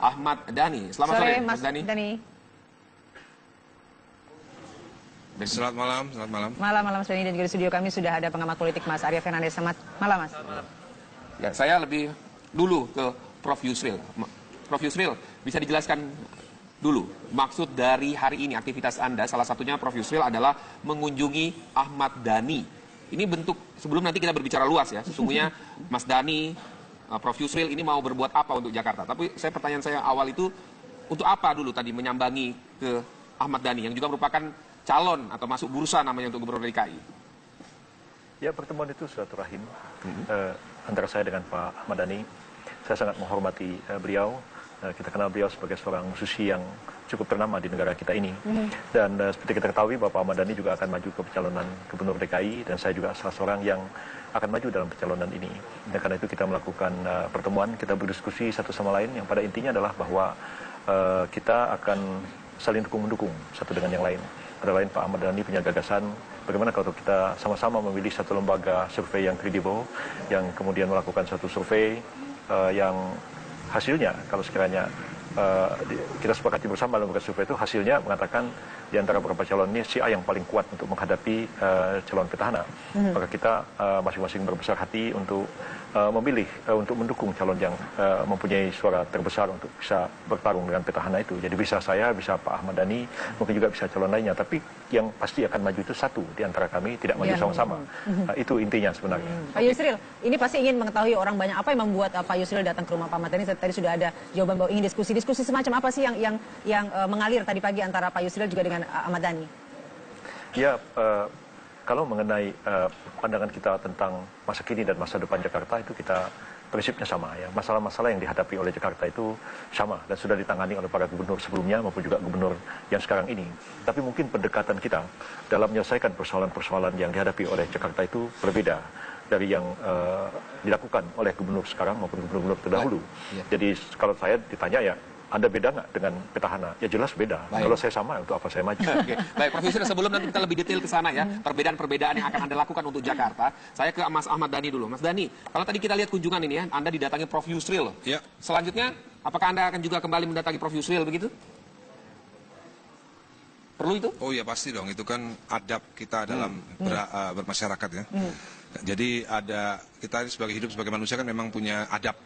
Ahmad Dhani. Selamat sore, Mas Dhani. Selamat malam, selamat malam. Malam Mas Dhani, dan juga di studio kami sudah ada pengamat politik Mas Arya Fernandes. Selamat malam Mas. Ya, saya lebih dulu ke Prof. Yusril. Prof. Yusril, bisa dijelaskan dulu maksud dari hari ini aktivitas Anda, salah satunya Prof. Yusril adalah mengunjungi Ahmad Dhani. Ini bentuk, sebelum nanti kita berbicara luas ya, sesungguhnya Mas Dhani, Prof. Yusril ini mau berbuat apa untuk Jakarta. Tapi pertanyaan saya awal itu, untuk apa dulu tadi menyambangi ke Ahmad Dhani yang juga merupakan calon atau masuk bursa namanya untuk Gubernur DKI? Ya, pertemuan itu silaturahim antara saya dengan Pak Ahmad Dhani. Saya sangat menghormati beliau. Kita kenal beliau sebagai seorang musisi yang cukup ternama di negara kita ini. Dan seperti kita ketahui, Bapak Ahmad Dhani juga akan maju ke pencalonan Gubernur DKI, dan saya juga salah seorang yang akan maju dalam pencalonan ini. Dan karena itu kita melakukan pertemuan, kita berdiskusi satu sama lain, yang pada intinya adalah bahwa kita akan saling dukung-mendukung satu dengan yang lain. Antara lain Pak Ahmad Dhani punya gagasan bagaimana kalau kita sama-sama memilih satu lembaga survei yang kredibel, yang kemudian melakukan satu survei yang hasilnya, kalau sekiranya kita sepakati bersama lembaga survei itu, hasilnya mengatakan di antara beberapa calon ini si A yang paling kuat untuk menghadapi calon petahana. Maka kita masing-masing berbesar hati untuk memilih, untuk mendukung calon yang mempunyai suara terbesar untuk bisa bertarung dengan petahana itu. Jadi bisa saya, bisa Pak Ahmad Dhani, mungkin juga bisa calon lainnya. Tapi yang pasti akan maju itu satu di antara kami, tidak maju sama-sama. Itu intinya sebenarnya. Pak Yusril, ini pasti ingin mengetahui orang banyak apa yang membuat Pak Yusril datang ke rumah Pak Ahmad Dhani. Tadi sudah ada jawaban bahwa ingin diskusi semacam apa sih yang mengalir tadi pagi antara Pak Yusril juga dengan Ahmad Dhani? Ya, kalau mengenai pandangan kita tentang masa kini dan masa depan Jakarta, itu kita prinsipnya sama ya. Masalah-masalah yang dihadapi oleh Jakarta itu sama dan sudah ditangani oleh para gubernur sebelumnya maupun juga gubernur yang sekarang ini. Tapi mungkin pendekatan kita dalam menyelesaikan persoalan-persoalan yang dihadapi oleh Jakarta itu berbeda dari yang dilakukan oleh gubernur sekarang maupun gubernur terdahulu. Jadi kalau saya ditanya ya, Anda beda nggak dengan petahana? Ya jelas beda. Kalau saya sama, untuk apa saya maju? Baik, Prof. Yusril, sebelum nanti kita lebih detail ke sana ya, perbedaan-perbedaan yang akan Anda lakukan untuk Jakarta, saya ke Mas Ahmad Dhani dulu. Mas Dhani, kalau tadi kita lihat kunjungan ini ya, Anda didatangi Prof. Yusril. Ya. Selanjutnya, apakah Anda akan juga kembali mendatangi Prof. Yusril begitu? Perlu itu? Oh ya pasti dong, itu kan adab kita dalam bermasyarakat ya. Jadi kita sebagai hidup sebagai manusia kan memang punya adab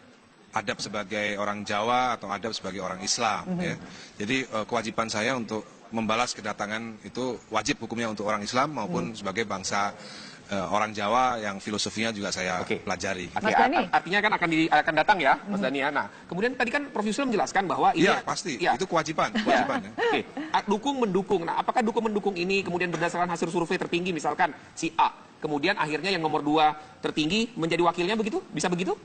sebagai orang Jawa atau adab sebagai orang Islam ya. Jadi kewajiban saya untuk membalas kedatangan itu wajib hukumnya untuk orang Islam maupun sebagai bangsa orang Jawa yang filosofinya juga saya pelajari. Artinya kan akan datang ya, Mas Dhani ya. Nah, kemudian tadi kan Prof. Yusril menjelaskan bahwa ini pasti itu kewajiban ya. Dukung mendukung. Nah, apakah dukung mendukung ini kemudian berdasarkan hasil survei tertinggi misalkan si A, kemudian akhirnya yang nomor 2 tertinggi menjadi wakilnya begitu? Bisa begitu?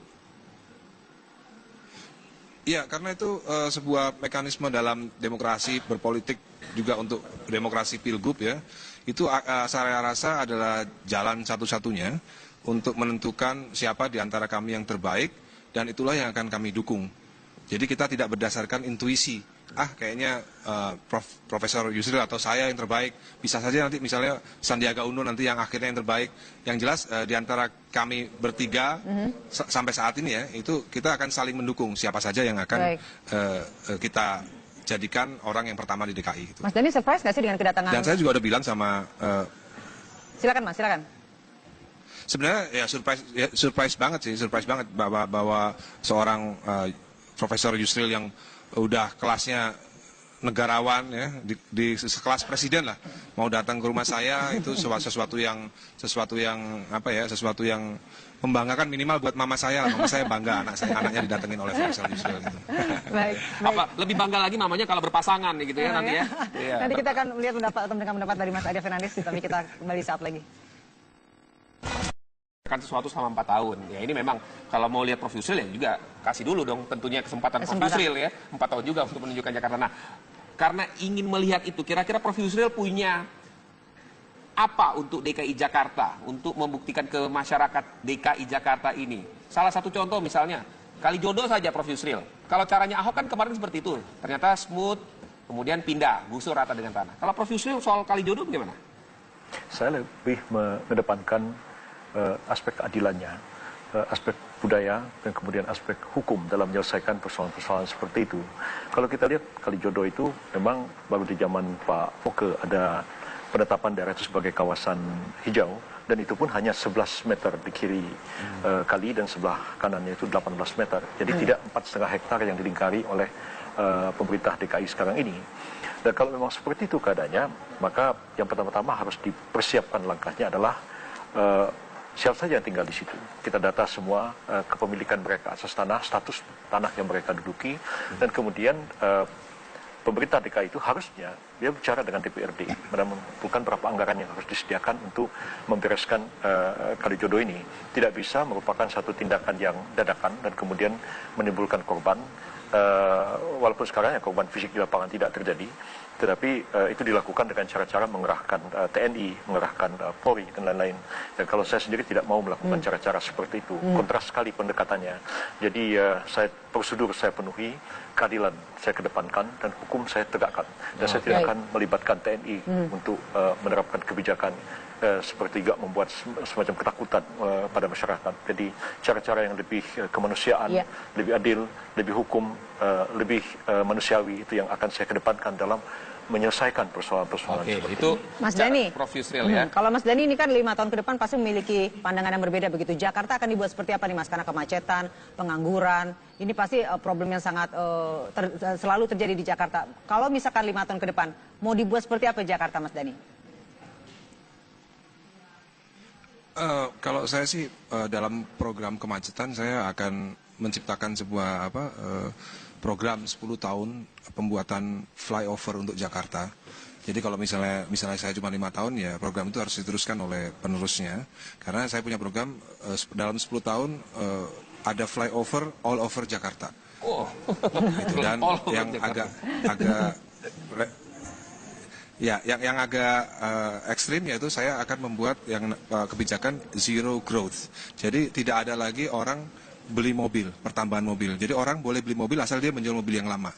Iya, karena itu sebuah mekanisme dalam demokrasi berpolitik, juga untuk demokrasi pilgub ya. Itu saya rasa adalah jalan satu-satunya untuk menentukan siapa di antara kami yang terbaik, dan itulah yang akan kami dukung. Jadi kita tidak berdasarkan intuisi. Kayaknya Profesor Yusril atau saya yang terbaik. Bisa saja nanti misalnya Sandiaga Uno nanti yang akhirnya yang terbaik. Yang jelas di antara kami bertiga sampai saat ini ya, itu kita akan saling mendukung siapa saja yang akan kita jadikan orang yang pertama di DKI. Itu. Mas Dhani surprise nggak sih dengan kedatangan? Dan saya juga udah bilang sama... Silakan Mas, silakan. Sebenarnya ya surprise banget sih, surprise banget bahwa seorang Profesor Yusril yang udah kelasnya negarawan ya, di sekelas presiden lah, mau datang ke rumah saya itu sesuatu yang membanggakan, minimal buat mama saya bangga anaknya didatengin oleh Profesor Yusril gitu. Baik. Lebih bangga lagi mamanya kalau berpasangan gitu ya nanti ya. Nanti kita akan melihat pendapat dari Mas Arya Fernandes, tapi kita kembali saat lagi. Sesuatu selama 4 tahun. Ya ini memang kalau mau lihat Prof. Yusril ya juga kasih dulu dong tentunya kesempatan. Prof. Yusril ya. 4 tahun juga untuk menunjukkan Jakarta. Nah, karena ingin melihat itu, kira-kira Prof. Yusril punya apa untuk DKI Jakarta, untuk membuktikan ke masyarakat DKI Jakarta ini? Salah satu contoh misalnya, Kalijodo saja Prof. Yusril. Kalau caranya Ahok kan kemarin seperti itu. Ternyata smooth, kemudian pindah, gusur rata dengan tanah. Kalau Prof. Yusril soal Kalijodo bagaimana? Saya lebih mengedepankan aspek keadilannya. aspek budaya dan kemudian aspek hukum dalam menyelesaikan persoalan-persoalan seperti itu. Kalau kita lihat Kalijodo itu memang baru di zaman Pak Foke ada penetapan daerah itu sebagai kawasan hijau, dan itu pun hanya 11 meter di kiri kali dan sebelah kanannya itu 18 meter. Jadi tidak 4,5 hektar yang dilingkari oleh pemerintah DKI sekarang ini. Dan kalau memang seperti itu keadaannya, maka yang pertama-tama harus dipersiapkan langkahnya adalah siapa saja yang tinggal di situ. Kita data semua kepemilikan mereka atas tanah, status tanah yang mereka duduki, dan kemudian pemerintah DKI itu harusnya dia bicara dengan DPRD, menentukan berapa anggaran yang harus disediakan untuk membereskan Kalijodo ini. Tidak bisa merupakan satu tindakan yang dadakan dan kemudian menimbulkan korban. Walaupun sekarang ya korban fisik di lapangan tidak terjadi, tetapi itu dilakukan dengan cara-cara mengerahkan TNI, mengerahkan Polri dan lain-lain. Dan kalau saya sendiri tidak mau melakukan cara-cara seperti itu, kontras sekali pendekatannya. Jadi prosedur saya penuhi, keadilan saya kedepankan, dan hukum saya tegakkan. Dan saya tidak akan melibatkan TNI untuk menerapkan kebijakan seperti juga membuat semacam ketakutan pada masyarakat. Jadi cara-cara yang lebih kemanusiaan, lebih adil, lebih hukum, lebih manusiawi itu yang akan saya kedepankan dalam menyelesaikan persoalan-persoalan seperti itu. Mas Dhani, Prof Yusril ya. Kalau Mas Dhani ini kan 5 tahun ke depan pasti memiliki pandangan yang berbeda begitu. Jakarta akan dibuat seperti apa nih Mas? Karena kemacetan, pengangguran, ini pasti problem yang sangat selalu terjadi di Jakarta. Kalau misalkan 5 tahun ke depan, mau dibuat seperti apa Jakarta Mas Dhani? Kalau saya sih dalam program kemacetan saya akan menciptakan sebuah program 10 tahun pembuatan flyover untuk Jakarta. Jadi kalau misalnya saya cuma 5 tahun ya program itu harus diteruskan oleh penerusnya. Karena saya punya program dalam 10 tahun ada flyover all over Jakarta. Gitu. Dan yang agak ya, yang agak ekstrim yaitu saya akan membuat yang kebijakan zero growth. Jadi tidak ada lagi orang beli mobil, pertambahan mobil. Jadi orang boleh beli mobil asal dia menjual mobil yang lama.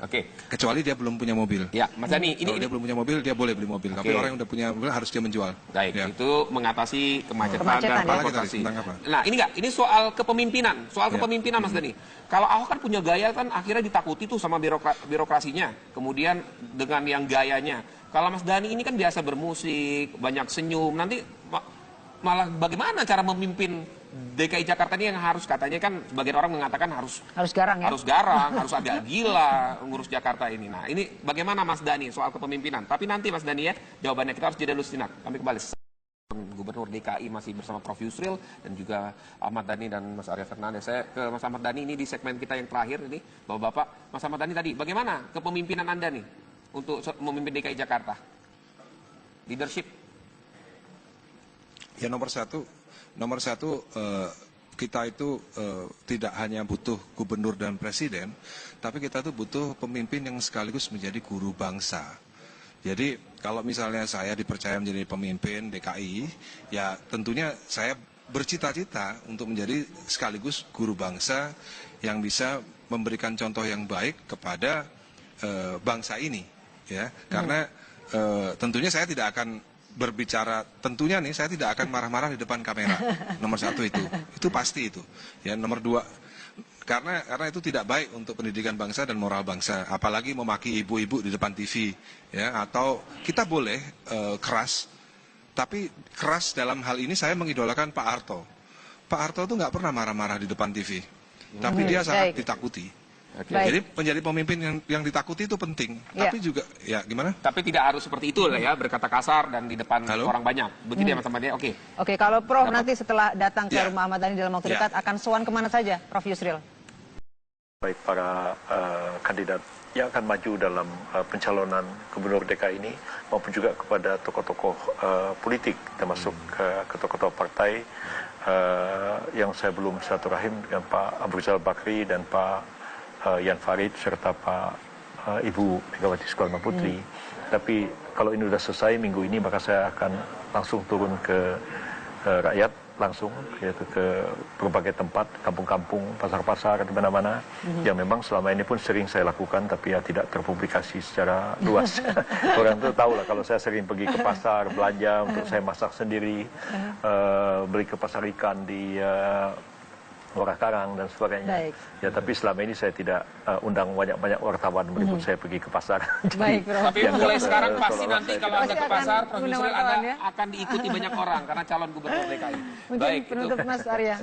Oke. Kecuali dia belum punya mobil. Ya, Mas Dhani, kalau dia belum punya mobil, dia boleh beli mobil. Tapi orang yang udah punya mobil harus dia menjual. Baik, ya. Itu mengatasi kemacetan dan transportasi. Nah, ini soal kepemimpinan, Mas Dhani. Kalau Ahok kan punya gaya kan akhirnya ditakuti tuh sama birokrasinya. Kemudian dengan yang gayanya. Kalau Mas Dhani ini kan biasa bermusik, banyak senyum. Nanti malah bagaimana cara memimpin DKI Jakarta ini yang harus katanya kan sebagian orang mengatakan harus garang ya? Harus agak gila ngurus Jakarta ini. Nah, ini bagaimana Mas Dhani soal kepemimpinan? Tapi nanti Mas Dhani ya, jawabannya kita harus jeda dulu sejenak. Kami kembali. Gubernur DKI masih bersama Prof Yusril dan juga Ahmad Dhani dan Mas Arya Fernandes. Saya ke Mas Ahmad Dhani ini di segmen kita yang terakhir ini, Bapak-bapak. Mas Ahmad Dhani tadi, bagaimana kepemimpinan Anda nih untuk memimpin DKI Jakarta? Leadership. Ya nomor satu kita itu tidak hanya butuh gubernur dan presiden, tapi kita tuh butuh pemimpin yang sekaligus menjadi guru bangsa. Jadi kalau misalnya saya dipercaya menjadi pemimpin DKI, ya tentunya saya bercita-cita untuk menjadi sekaligus guru bangsa yang bisa memberikan contoh yang baik kepada bangsa ini, ya. Karena tentunya saya tidak akan berbicara, tentunya nih saya tidak akan marah-marah di depan kamera. Nomor satu itu pasti itu. Ya nomor dua, karena itu tidak baik untuk pendidikan bangsa dan moral bangsa. Apalagi memaki ibu-ibu di depan TV, ya. Atau kita boleh keras, tapi keras dalam hal ini saya mengidolakan Pak Harto. Pak Harto itu nggak pernah marah-marah di depan TV, tapi dia sangat ditakuti. Jadi menjadi pemimpin yang ditakuti itu penting. Tapi juga, ya gimana? Tapi tidak harus seperti itu lah ya, berkata kasar dan di depan orang banyak. Begitu ya Mas Ahmad. Oke, kalau Prof nanti setelah datang ke rumah Ahmad Dhani dalam waktu dekat akan sowan kemana saja, Prof Yusril? Baik para kandidat yang akan maju dalam pencalonan gubernur DKI ini maupun juga kepada tokoh-tokoh politik termasuk ke tokoh-tokoh partai yang saya belum silaturahim dengan Pak Abu Rizal Bakri dan Pak Yan Farid serta Pak Ibu Megawati Soekarno Putri. Tapi kalau ini sudah selesai minggu ini maka saya akan langsung turun ke rakyat langsung, yaitu ke berbagai tempat, kampung-kampung, pasar-pasar, di mana-mana, yang memang selama ini pun sering saya lakukan, tapi ya tidak terpublikasi secara luas. Orang tuh tahu lah kalau saya sering pergi ke pasar, belanja untuk saya masak sendiri, beli ke pasar ikan di Muara Karang dan sebagainya. Baik. Ya, tapi selama ini saya tidak undang banyak-banyak wartawan meliput saya pergi ke pasar. Baik, Prof. Tapi mulai sekarang pasti seolah-olah nanti saya kalau Anda Pasti ke akan pasar, Prof. undang Yusril wartawan, Anda ya. akan diikuti banyak orang karena calon gubernur DKI. Mungkin Baik, itu. penutup Mas Arya.